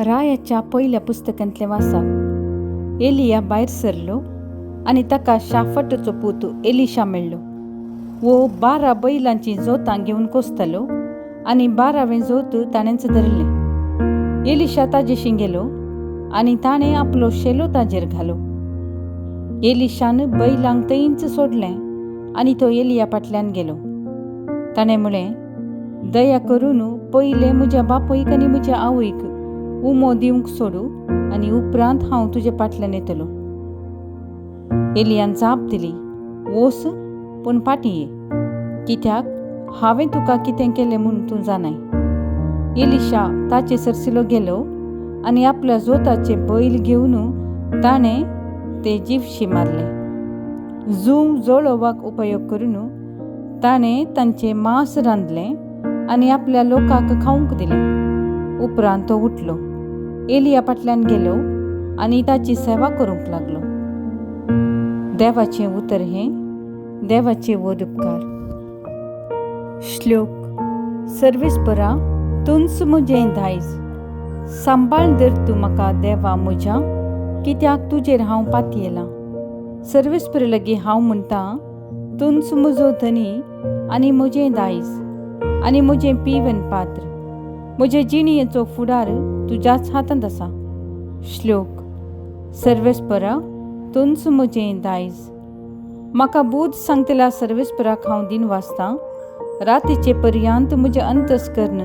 रायाच्या पयल्या पुस्तकांतले वाचप. एलिया भायर सरलो आनी ताका शाफटाचो पूत एलिशा मेळ्ळो. वो 12 बैलांची जोतां घेवन कोसतालो आनी 12वें जोत ताणेंच धरलें. एलिशा ताजेशी गेलो आनी ताणें आपलो शेलो ताजेर घालो. एलिशान बैलांक थंयच सोडलें आनी तो एलिया फाटल्यान गेलो. ताणें म्हळें, दया करून पयलें म्हज्या बापोयक आनी म्हज्या आवयक उमो दिवंक सोडू आनी उपरांत हांव तुजे फाटल्यान येतलो. एलियान जाप दिली, वोस पूण फाटीं ये, कित्याक हांवें तुका कितें केलें म्हूण तूं जाणाय. एलिशा ताचे सरसिलो गेलो आनी आपल्या जोताचे बैल घेवन ताणें ते जिवशी मारले. जूं जळोवपाक उपयोग करून ताणें तांचें मांस रांदलें आनी आपल्या लोकांक खावंक दिलें. उपरांत तो उठलो, एलिया फाटल्यान गेलो आनी ताची सेवा करूंक लागलो. देवाचें उतर हें, देवाचे वद उपकार. श्लोक. सर्वेस्परा, तुंच म्हजें दायज, सांबाळ धर तूं म्हाका देवा म्हज्या, कित्याक तुजेर हांव पातयेलां. सर्वेस्पर लागीं हांव म्हणटां, तुंच म्हजो धनी आनी म्हजें दायज आनी म्हजें पिवन पात्र. म्हजे जिणयेचो फुडार तुज्याच हातांत आसा. श्लोक. सर्वेस्परा, तुंच म्हजें दायज. म्हाका बूद सांगतल्या सर्वेस्पराक हांव दिन वाचतां. रातीचे पर्यांत म्हजें अंतस्करण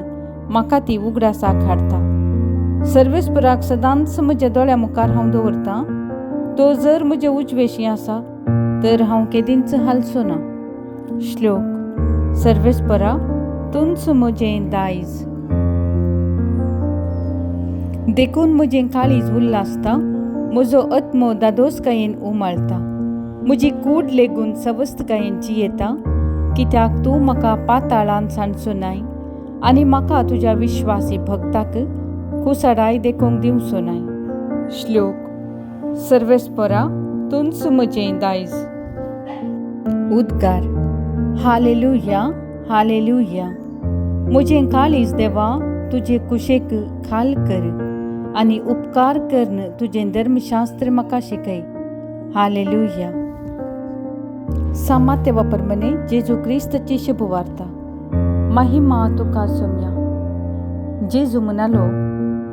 म्हाका ती उगडासाक हाडटा. सर्वेस्पराक सदांच म्हज्या दोळ्या मुखार हांव दवरतां. तो जर म्हजे उजवेशी आसा तर हांव केदींच हालचो ना. श्लोक. सर्वेस्परा, तुंच म्हजें दायज. देखून म्हजें काळीज उल्लासता, म्हजो आत्मो दादोसकायेन उमाळटा. म्हजी कूड लेगून सवस्तकायेन जियेता, कित्याक तूं म्हाका पाताळान सांडचो नाय आनी म्हाका तुज्या विश्वासी भक्ताक कुसाडाय देखूंक दिवचो नाय. श्लोक. सर्वेस्परा, तुंच म्हजें दायज. उद्गार. Hallelujah, hallelujah. म्हजें काळीज देवा तुजे कुशेक खाल कर आनी उपकार करन तुजें धर्मशास्त्र म्हाका शिकय. हालेलुया. सामात्य वापरमने जेजू क्रिस्ताची शुभ वार्ता. महिमा तुका सोम्या. जेजू म्हणालो,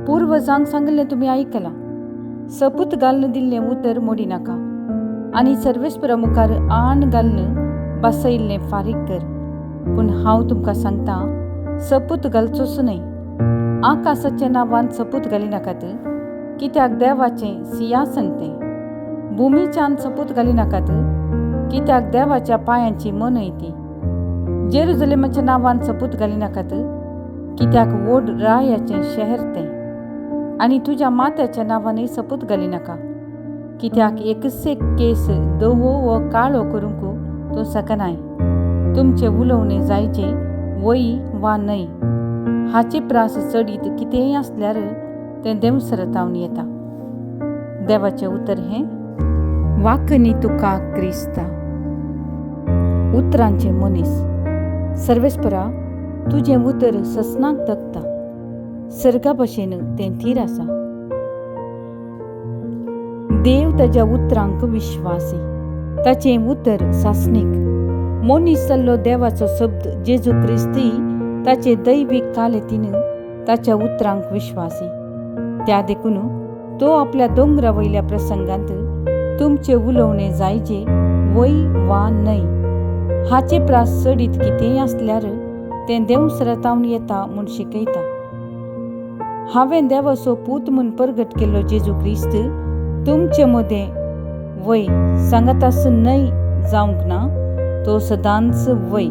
पुर्वजांक सांगलें तुमी आयकलां, सपूत घालून दिल्लें उतर मोडी नाका आनी सर्वेस्परा मुखार आण घालून बसयल्लें फारीक कर. पूण हांव तुमकां सांगतां, सपूत घालचोच न्हय. आकाशाच्या नांवान सपूत घाली नाकात, कित्याक देवाचें सिंहासन तें. भुमीच्यान सपूत घाली नाकात, कित्याक देवाच्या पांयांची मनय ती. जेरुजलेमाच्या नांवान सपूत घाली नाकात, कित्याक व्हड रायाचें शहर तें. आनी तुज्या माथ्याच्या नांवानय सपूत घाली नाका, कित्याक एकच एक केस धवो वा काळो करूंक तूं सकनाय. तुमचें उलोवणें जायचे वय वा न्हय. हाचे प्रास चडीत कितेंय आसल्यार तें देवसरतावन येता. देवाचें उतर हें, वाकनी तुका क्रिस्ता. उतरांचे मनीस. सर्वेस्परा, तुजें उतर ससनाक तगता. सर्गा भशेन तें थीर आसा. देव ताच्या उतरांक विश्वासी, ताचें उतर सासणीक. मनीस जाल्लो देवाचो शब्द जेजू क्रिस्ती ताचे दैवीक कालेतीन ताच्या उतरांक विश्वासी. त्या देखून तो आपल्या दोंगरा वयल्या प्रसंगांत तुमचें उलोवणें जायचे वय वा न्हय. हाचे प्रास चडीत कितेंय आसल्यार तें देवसरतावन येता म्हूण शिकयता. हांवें देवाचो पूत म्हूण परगट केल्लो जेजू क्रिस्त तुमचे मदें वय सांगातास न्हय जावंक ना, तो सदांच वय.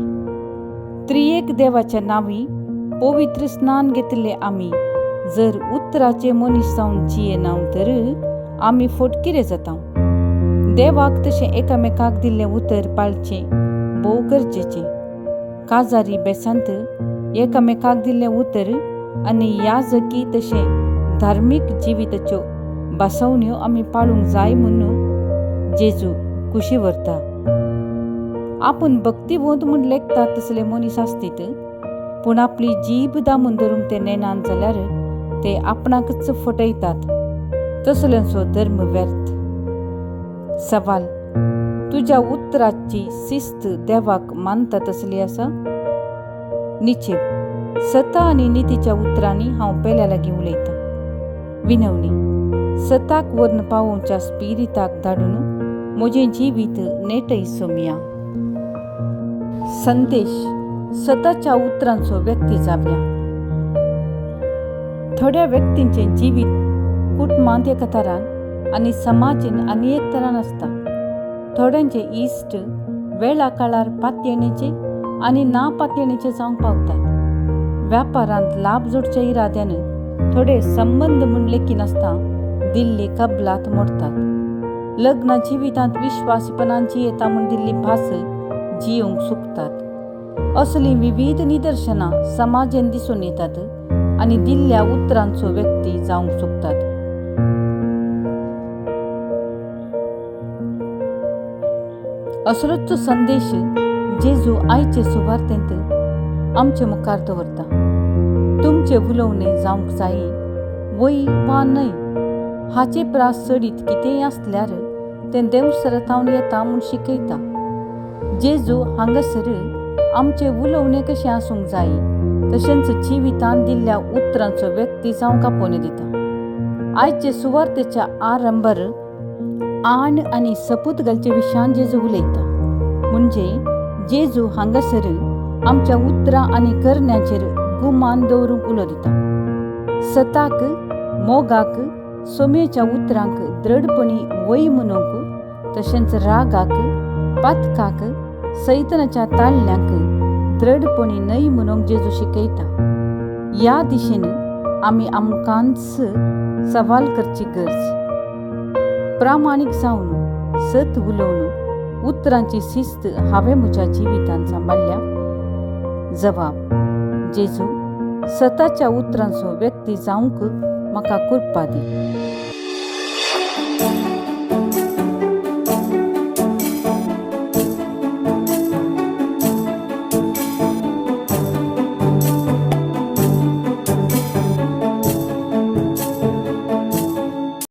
त्रिएक देवाच्या नांवी पवित्र स्नान घेतले आमी जर उतराचे मनीस जावन जियेनाव तर आमी फटकिरे जाता. देवाक तशें एकामेकाक दिल्लें उतर पाळचें भोव गरजेचें. काजारी बेसांत एकामेकाक दिल्लें उतर आनी याजकी तशें धार्मीक जिविताच्यो बासवण्यो आमी पाळूंक जाय म्हूण जेजू कुशी व्हरता. आपूण भक्तिवंत म्हूण लेखतात तसले मनीस आसतीत, पूण आपली जीब दामून धरूंक ते नेनात जाल्यार ते आपणाकच फटयतात तसल्यांचो धर्म व्यर्थ. सवाल: तुझ्या उतराची शिस्त देवाक मानता तसली आसा? निचेव: सता आनी नितीच्या उतरांनी हांव पेल्या लागीं उलयतां. विनवणी: सताक वर्ण पावोवच्या स्पिरिताक धाडून म्हजें जिवीत नेटय सोमया. संदेश: सताच्या उतरांचो व्यक्ती जावया. थोड्या व्यक्तींचें जिवीत कुटुंबांत एका तरान आनी समाजीन आनी एक तरान आसता. थोड्यांचे इश्ट वेळा काळार पातयेणेचे आनी ना पातयेणेचे जावंक पावतात. व्यापारांत लाभ जोडच्या इराद्यान थोडे संबंध म्हूण लेखी नासता दिल्ली कबलात मोडतात. लग्न जिवितांत विश्वासीपणान जियेता म्हूण दिल्ली भास जियोंक सुकतात. असली विविध निदर्शनां समाजेन दिसून येतात आनी दिल्ल्या उतरांचो व्यक्ती जावंक सुकतात. असलोच संदेश जेजू आयचे सुवार्थेंत आमचे मुखार दवरता. तुमचे उलोवणे जावंक जायी वय वा न्हय हाचे प्रास चडीत कितेंय आसल्यार तें देवसरतावन येता म्हूण शिकयता. जेजू हांगासर आमचे उलोवणे कशें आसूंक जाय तशेंच जिवितांत दिल्ल्या उतरांचो व्यक्ती जावंक आपोवन दिता. आयचे सुवार्थेच्या आरंभार आण आनी सपूत घालचे विशयान जेजू उलयता. म्हणजे जेजू हांगासर आमच्या उतरां आनी करण्याचेर गुमान दवरूंक उलो दिता. सताक, मोगाक, सोमेच्या उतरांक दृढपणी वय म्हणूंक, तशेंच रागाक, पातकाक, सैतानाच्या ताळण्यांक दृढपणी न्हय म्हणूंक जेजू शिकयता. ह्या दिशेन आमी आमकांच सवाल करची गरज. प्रामाणीक जावन सत उलोवन उतरांची शिस्त हांवें म्हज्या जिवितांत सांबाळल्या? जवाब: जेजू, सताच्या उतरांचो व्यक्ती जावंक म्हाका कृपा दी.